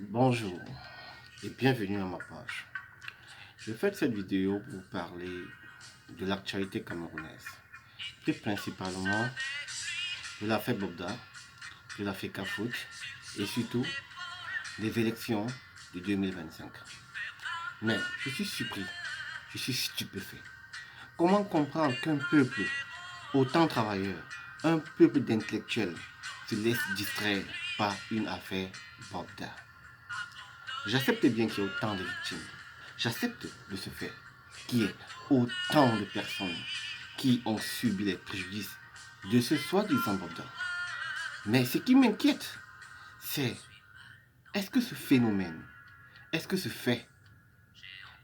Bonjour et bienvenue à ma page. Je fais cette vidéo pour vous parler de l'actualité camerounaise, plus principalement de l'affaire Bobda, de l'affaire Kafout et surtout des élections de 2025. Mais je suis surpris, je suis stupéfait. Comment comprendre qu'un peuple autant travailleur, un peuple d'intellectuels se laisse distraire par une affaire Bobda? J'accepte bien qu'il y ait autant de victimes. J'accepte de ce fait qu'il y ait autant de personnes qui ont subi les préjudices de ce soi-disant Bobda. Mais ce qui m'inquiète, c'est est-ce que ce phénomène, est-ce que ce fait,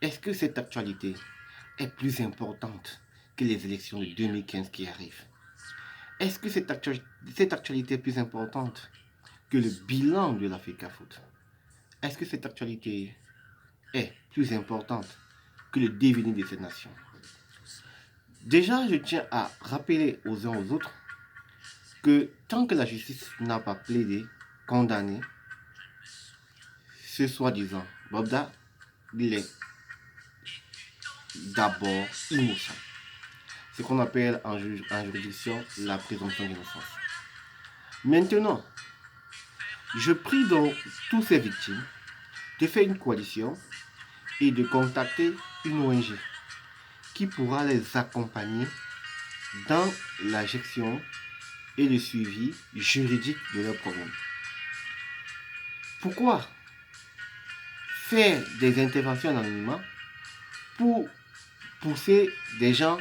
est-ce que cette actualité est plus importante que les élections de 2015 qui arrivent? Est-ce que cette actualité est plus importante que le bilan de l'Afrique Foot? Est-ce que cette actualité est plus importante que le devenir de cette nation? Déjà, je tiens à rappeler aux uns aux autres que tant que la justice n'a pas plaidé, condamné, ce soi-disant Bobda, il est d'abord innocent. Ce qu'on appelle en juridiction la présomption d'innocence. Maintenant, je prie donc tous ces victimes de faire une coalition et de contacter une ONG qui pourra les accompagner dans la gestion et le suivi juridique de leurs problèmes. Pourquoi faire des interventions en anonymat pour pousser des gens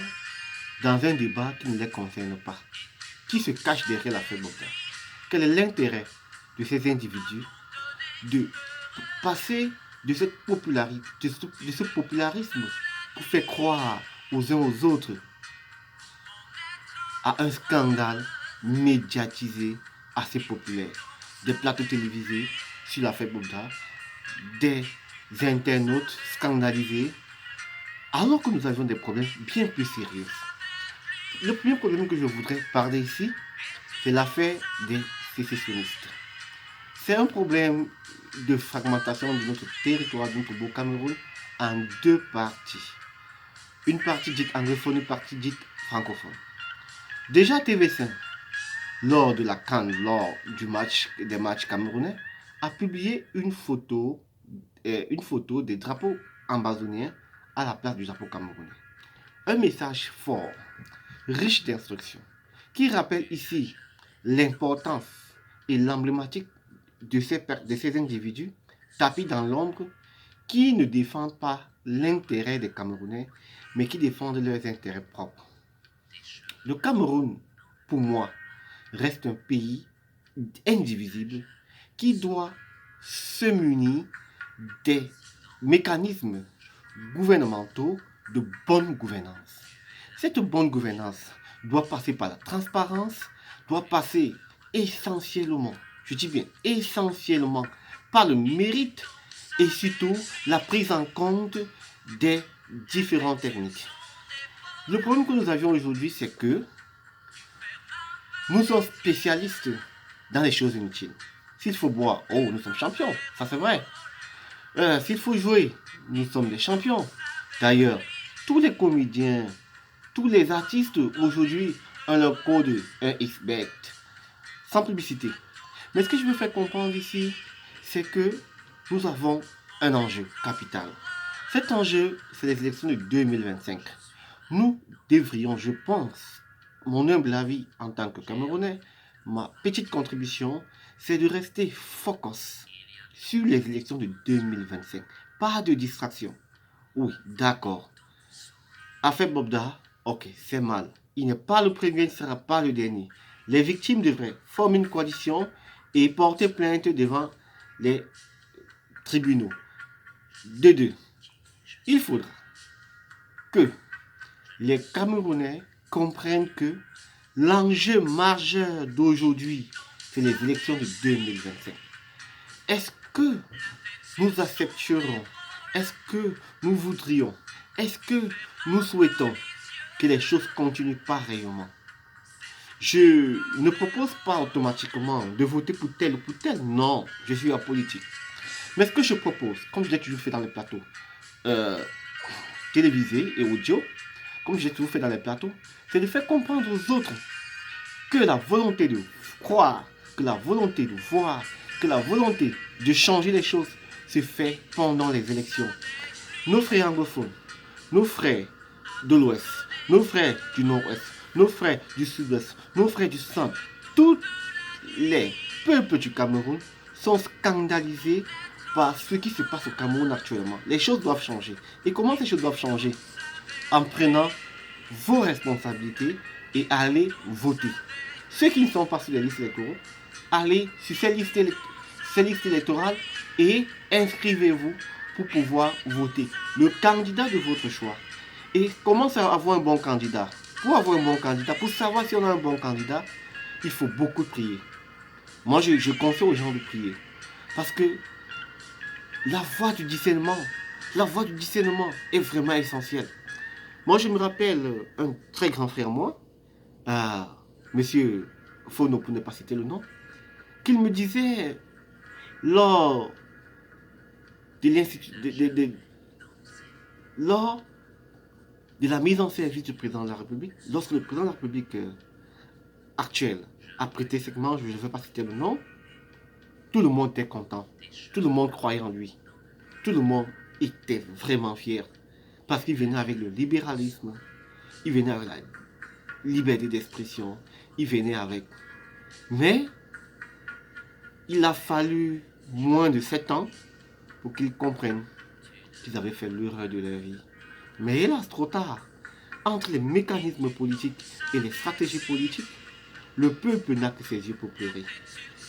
dans un débat qui ne les concerne pas, qui se cachent derrière la faible Bobda? Quel est l'intérêt de ces individus de passer de cette popularité, de ce popularisme pour faire croire aux uns aux autres à un scandale médiatisé assez populaire, des plateaux télévisés sur la faible Bobda, des internautes scandalisés, alors que nous avions des problèmes bien plus sérieux. Le premier problème que je voudrais parler ici, c'est l'affaire des sécessionnistes. C'est un problème de fragmentation de notre territoire, de notre beau Cameroun, en deux parties. Une partie dite anglophone, une partie dite francophone. Déjà TV5, lors de la CAN, lors des matchs camerounais, a publié une photo des drapeaux ambazoniens à la place du drapeau camerounais. Un message fort, riche d'instructions, qui rappelle ici l'importance et l'emblématique de ces individus tapis dans l'ombre qui ne défendent pas l'intérêt des Camerounais, mais qui défendent leurs intérêts propres. Le Cameroun, pour moi, reste un pays indivisible qui doit se munir des mécanismes gouvernementaux de bonne gouvernance. Cette bonne gouvernance doit passer par la transparence, doit passer essentiellement, je dis bien essentiellement, par le mérite et surtout la prise en compte des différentes techniques. Le problème que nous avions aujourd'hui, c'est que nous sommes spécialistes dans les choses inutiles. S'il faut boire, oh, nous sommes champions, ça c'est vrai. S'il faut jouer, nous sommes des champions. D'ailleurs, tous les comédiens, tous les artistes aujourd'hui ont leur code 1xBet, sans publicité. Mais ce que je veux faire comprendre ici, c'est que nous avons un enjeu capital. Cet enjeu, c'est les élections de 2025. Nous devrions, je pense, mon humble avis en tant que Camerounais, ma petite contribution, c'est de rester focus sur les élections de 2025. Pas de distraction. Oui, d'accord. Affaire Bobda, ok, c'est mal. Il n'est pas le premier, il ne sera pas le dernier. Les victimes devraient former une coalition et porter plainte devant les tribunaux. De deux, il faudra que les Camerounais comprennent que l'enjeu majeur d'aujourd'hui, c'est les élections de 2025. Est-ce que nous accepterons, est-ce que nous voudrions, est-ce que nous souhaitons que les choses continuent pareillement? Je ne propose pas automatiquement de voter pour tel ou pour tel. Non, je suis apolitique. Mais ce que je propose, comme j'ai toujours fait dans les plateaux télévisés et audio, comme j'ai toujours fait dans les plateaux, c'est de faire comprendre aux autres que la volonté de croire, que la volonté de voir, que la volonté de changer les choses se fait pendant les élections. Nos frères anglophones, nos frères de l'Ouest, nos frères du Nord-Ouest, nos frères du Sud-Ouest, nos frères du Centre, tous les peuples du Cameroun sont scandalisés par ce qui se passe au Cameroun actuellement. Les choses doivent changer. Et comment ces choses doivent changer? En prenant vos responsabilités et aller voter. Ceux qui ne sont pas sur les listes électorales, allez sur ces listes électorales et inscrivez-vous pour pouvoir voter le candidat de votre choix. Et comment avoir un bon candidat? Pour avoir un bon candidat, pour savoir si on a un bon candidat, il faut beaucoup prier. Moi, je conseille aux gens de prier. Parce que la voie du discernement est vraiment essentielle. Moi, je me rappelle un très grand frère, moi, Monsieur Fono, pour ne pas citer le nom, qu'il me disait lors lors de la mise en service du président de la République, lorsque le président de la République actuel a prêté serment, je ne vais pas citer le nom, tout le monde était content, tout le monde croyait en lui, tout le monde était vraiment fier, parce qu'il venait avec le libéralisme, il venait avec la liberté d'expression, il venait avec... Mais il a fallu moins de 7 ans pour qu'ils comprennent qu'ils avaient fait l'erreur de leur vie. Mais hélas, trop tard. Entre les mécanismes politiques et les stratégies politiques, le peuple n'a que ses yeux pour pleurer.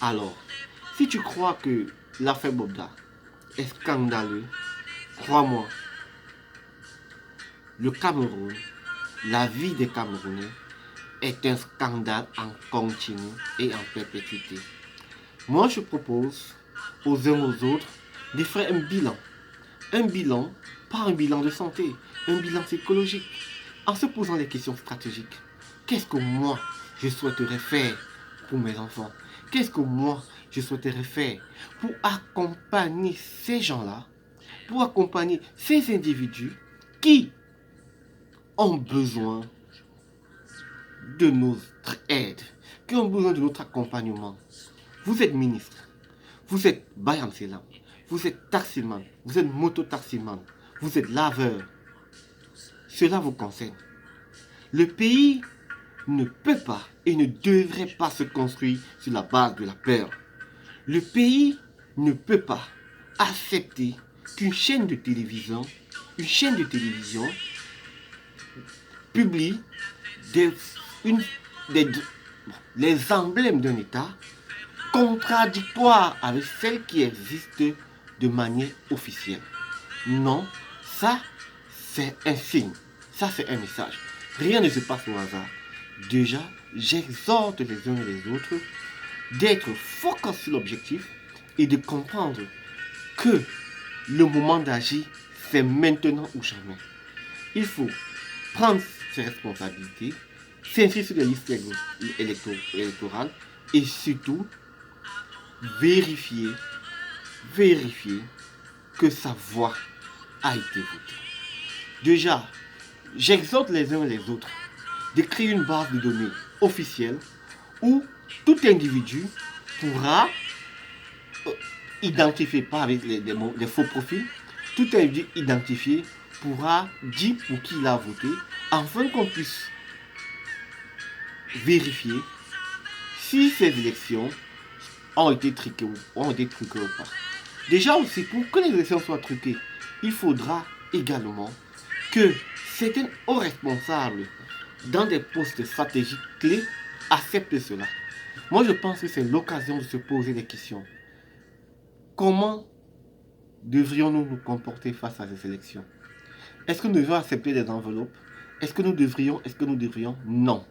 Alors, si tu crois que l'affaire Bobda est scandaleux, crois-moi, le Cameroun, la vie des Camerounais est un scandale en continu et en perpétuité. Moi, je propose aux uns aux autres de faire un bilan. Un bilan, pas un bilan de santé, un bilan psychologique, en se posant des questions stratégiques. Qu'est-ce que moi, je souhaiterais faire pour mes enfants? Qu'est-ce que moi, je souhaiterais faire pour accompagner ces gens-là, pour accompagner ces individus qui ont besoin de notre aide, qui ont besoin de notre accompagnement? Vous êtes ministre, vous êtes Bayam Selam, vous êtes taximan, vous êtes mototaximan, vous êtes laveur. Cela vous concerne. Le pays ne peut pas et ne devrait pas se construire sur la base de la peur. Le pays ne peut pas accepter qu'une chaîne de télévision publie les emblèmes d'un État contradictoires avec celles qui existent de manière officielle. Non, ça c'est un signe, ça c'est un message. Rien ne se passe au hasard. Déjà, j'exhorte les uns et les autres d'être focus sur l'objectif et de comprendre que le moment d'agir, c'est maintenant ou jamais. Il faut prendre ses responsabilités, s'inscrire sur les listes électorales et surtout vérifier que sa voix a été votée. Déjà, j'exhorte les uns et les autres de créer une base de données officielle où tout individu pourra identifier, pas avec les faux profils, tout individu identifié pourra dire pour qui il a voté, afin qu'on puisse vérifier si ces élections ont été truquées ou pas. Déjà aussi, pour que les élections soient truquées, il faudra également que certains hauts responsables dans des postes stratégiques clés acceptent cela. Moi, je pense que c'est l'occasion de se poser des questions. Comment devrions-nous nous comporter face à ces élections? Est-ce que nous devons accepter des enveloppes? Est-ce que nous devrions? Non.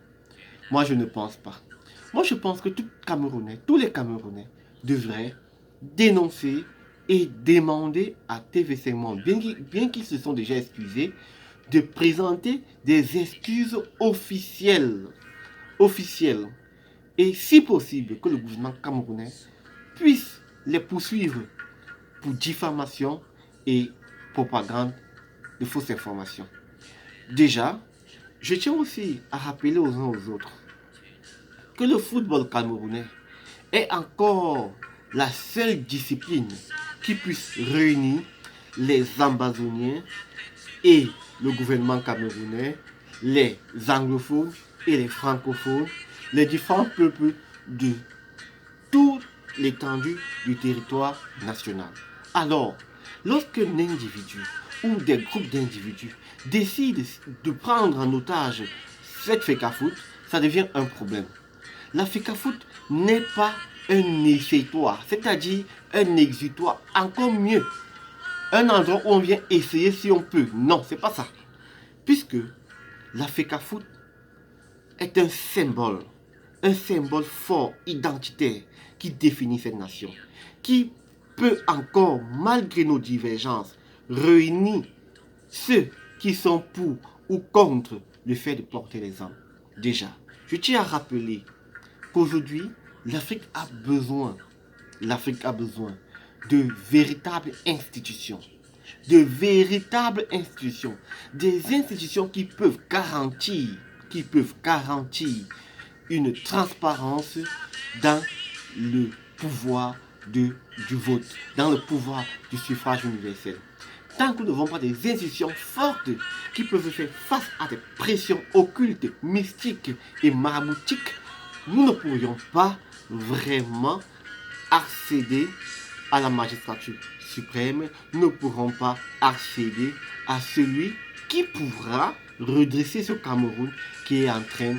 Moi, je ne pense pas. Moi, je pense que tous les Camerounais devraient dénoncer et demander à TV5 Monde, bien qu'ils se sont déjà excusés, de présenter des excuses officielles. Et si possible, que le gouvernement camerounais puisse les poursuivre pour diffamation et propagande de fausses informations. Déjà, je tiens aussi à rappeler aux uns aux autres que le football camerounais est encore la seule discipline qui puisse réunir les Amazoniens et le gouvernement camerounais, les anglophones et les francophones, les différents peuples de toute l'étendue du territoire national. Alors, lorsqu'un individu ou des groupes d'individus décident de prendre en otage cette FECAFOOT, ça devient un problème. La FECAFOOT n'est pas un exutoire, c'est-à-dire un exutoire, encore mieux, un endroit où on vient essayer si on peut. Non, c'est pas ça. Puisque la FECAFOOT est un symbole fort, identitaire, qui définit cette nation, qui peut encore, malgré nos divergences, réunir ceux qui sont pour ou contre le fait de porter les armes. Déjà, je tiens à rappeler qu'aujourd'hui, l'Afrique a besoin de véritables institutions. Des institutions qui peuvent garantir une transparence dans le pouvoir du vote, dans le pouvoir du suffrage universel. Tant que nous n'avons pas des institutions fortes qui peuvent faire face à des pressions occultes, mystiques et maraboutiques, nous ne pourrions pas vraiment accéder à la magistrature suprême, nous ne pourrons pas accéder à celui qui pourra redresser ce Cameroun qui est en train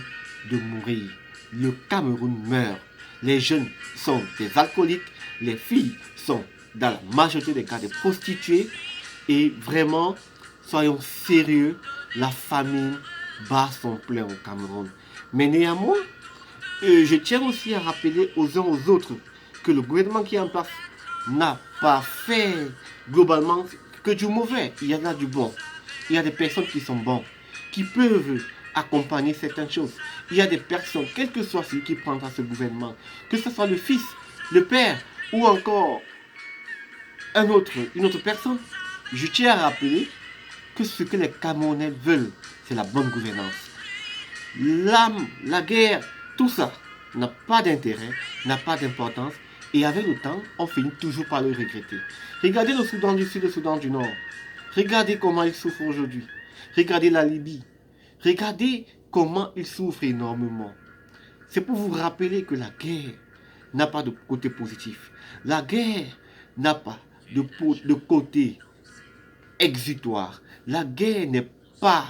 de mourir. Le Cameroun meurt. Les jeunes sont des alcooliques, les filles sont dans la majorité des cas des prostituées. Et vraiment, soyons sérieux, la famine bat son plein au Cameroun. Mais néanmoins, je tiens aussi à rappeler aux uns aux autres que le gouvernement qui est en place n'a pas fait globalement que du mauvais. Il y en a du bon. Il y a des personnes qui sont bonnes, qui peuvent accompagner certaines choses. Il y a des personnes, quel que soit celui qui prendra ce gouvernement, que ce soit le fils, le père ou encore une autre personne, je tiens à rappeler que ce que les Camerounais veulent, c'est la bonne gouvernance. L'âme, la guerre, tout ça n'a pas d'intérêt, n'a pas d'importance. Et avec le temps, on finit toujours par le regretter. Regardez le Soudan du Sud et le Soudan du Nord. Regardez comment ils souffrent aujourd'hui. Regardez la Libye. Regardez comment ils souffrent énormément. C'est pour vous rappeler que la guerre n'a pas de côté positif. La guerre n'a pas de côté exutoire. La guerre n'est pas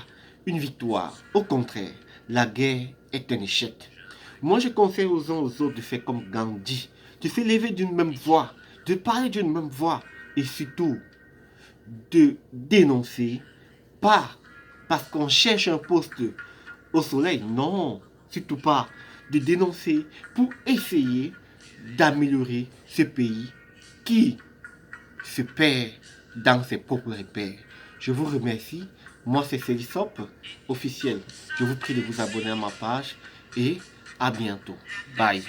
une victoire. Au contraire, la guerre est un échec. Moi, je conseille aux uns aux autres de faire comme Gandhi, de s'élever d'une même voix, de parler d'une même voix et surtout de dénoncer, pas parce qu'on cherche un poste au soleil, non, surtout pas, de dénoncer pour essayer d'améliorer ce pays qui se perd dans ses propres repères. Je vous remercie. Moi, c'est Célisop, officiel. Je vous prie de vous abonner à ma page et à bientôt. Bye.